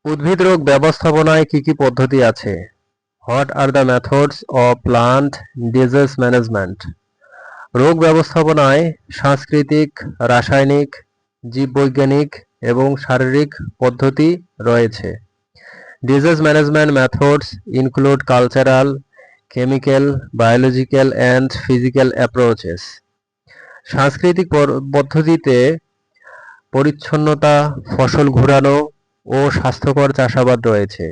উদ্ভিদ রোগ ব্যবস্থাপনায় কি কি পদ্ধতি আছে? What are the methods of plant disease management? রোগ ব্যবস্থাপনায় সাংস্কৃতিক, রাসায়নিক, জীববৈজ্ঞানিক এবং শারীরিক পদ্ধতি রয়েছে। Disease management methods include cultural, chemical, biological and physical approaches. সাংস্কৃতিক পদ্ধতিতে পরিচ্ছন্নতা, ফসল ঘুরানো ও স্বাস্থ্যকর চাষাবাদ রয়েছে।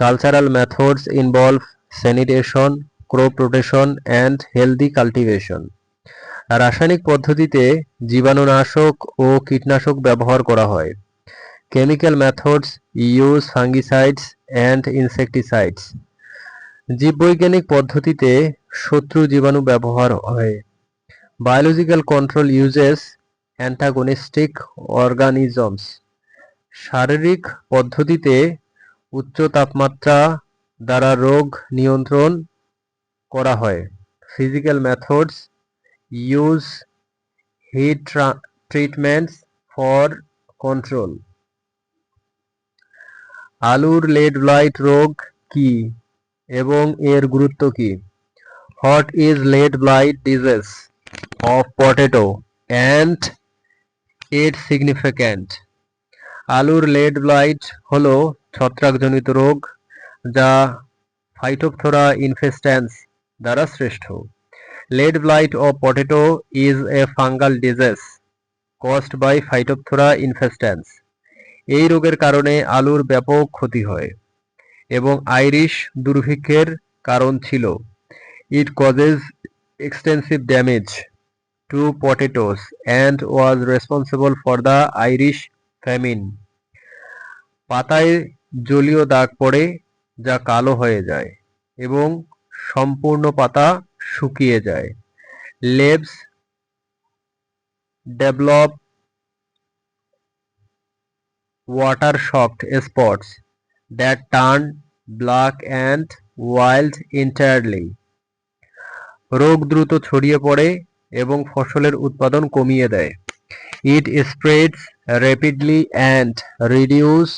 Cultural methods involve sanitation, crop rotation and healthy cultivation. রাসায়নিক পদ্ধতিতে জীবাণুনাশক ও কীটনাশক ব্যবহার করা হয়। Chemical methods use fungicides and insecticides. জীববৈজ্ঞানিক পদ্ধতিতে শত্রু জীবাণু ব্যবহার হয়। Biological control uses antagonistic organisms. শারীরিক পদ্ধতিতে উচ্চ তাপমাত্রা দ্বারা রোগ নিয়ন্ত্রণ করা হয়। Physical methods use heat treatments for control. আলুর লেড ব্লাইট রোগ কি এবং এর গুরুত্ব কি? What is late blight disease of potato and its significant? আলুর লেড ব্লাইট হল ছত্রাকজনিত রোগ যা ফাইটোপথোরা ইনফেস্ট্যান্স দ্বারা সৃষ্ট। Late blight of potato is a fungal disease caused by Phytophthora infestans. এই রোগের কারণে আলুর ব্যাপক ক্ষতি হয় এবং আইরিশ দুর্ভিক্ষের কারণ ছিল। It causes extensive damage to potatoes and was responsible for the Irish famine. পাতায় জলীয় দাগ পড়ে যা কালো হয়ে যায় এবং সম্পূর্ণ পাতা শুকিয়ে যায়। Leaves develop water-soaked spots that turn black and wild entirely. রোগ দ্রুত ছড়িয়ে পড়ে এবং ফসলের উৎপাদন কমিয়ে দেয়। It spreads rapidly and reduce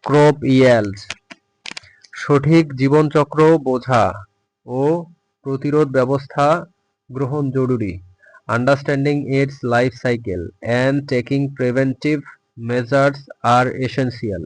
crop yields. সঠিক জীবনচক্র বোঝা ও প্রতিরোধ ব্যবস্থা গ্রহণ জরুরি। Understanding its life cycle and taking preventive measures are essential.